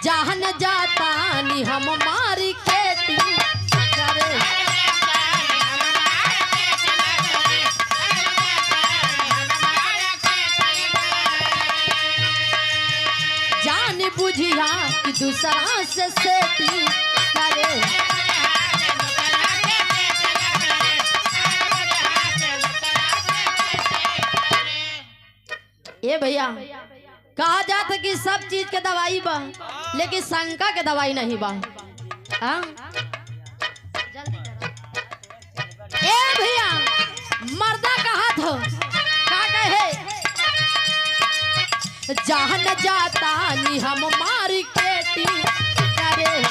जहाँ न जाता नी हम मारी खेती करे। जान बुझिया कि दूसरा से सेती करे। ए भैया कहा जाता कि सब चीज के दवाई बा लेकिन शंका के दवाई नहीं बा। ए भैया मर्दा कहा था का कहे जहाँ न जाता नी हम मारी खेती करे।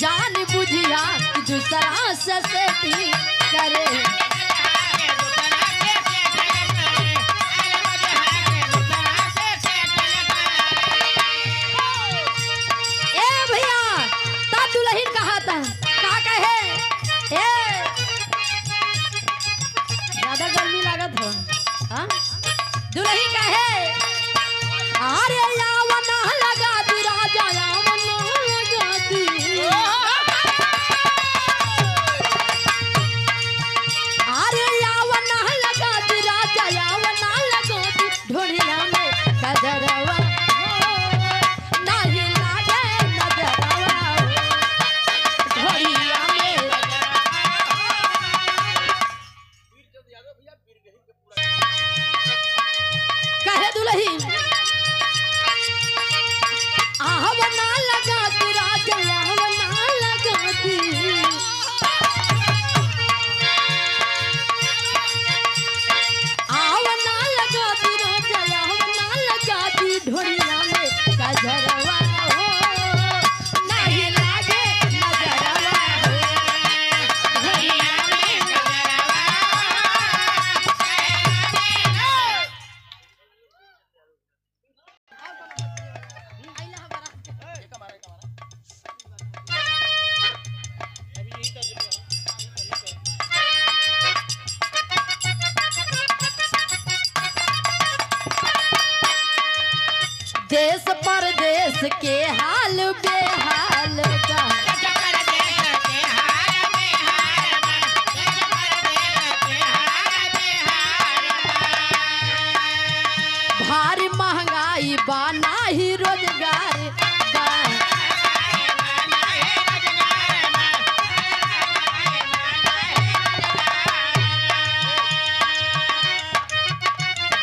जान बुझिया दूसरा से सेती करे। ए भैया ता दुल्हन कहा था का कहे ए ज्यादा गर्मी लागत हो। हाँ दुल्हन कहे अरे यावना लगा दी राजा यावना लगा दी। अरे यावना लगा दी राजा यावना लगा दी ढोलिया में गजरवा नहीं लागे नजरवा ढोलिया में। कहे दुल्हन आवना लगा दी राजा आवना लगा दी। आवना लगा दी राजा आवना लगा दी ढोलिया में गजरवा हो नहीं लागे नजरवा हो ढोलिया में गजरवा। देश परदेश के हाल बेहाल का भारी महंगाई बा नाही रोजगार बा।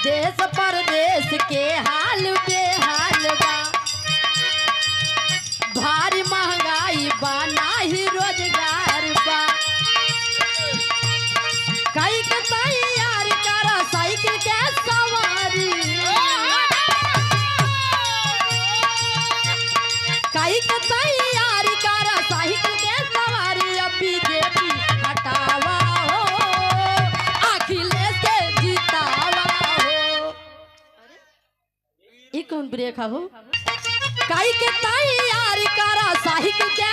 देश परदेश के हाल बेहाल बा भारी महंगाई बा नाही रोजगार बा। कई के तैयार करा साइकिल के सवारी। कई के तैयार करा साइकिल के सवारी। अब बीजेपी हटावा हो अखिलेश के जितावा हो। ये कौन ब्रेक हो? काई के तैयार करा साइकिल के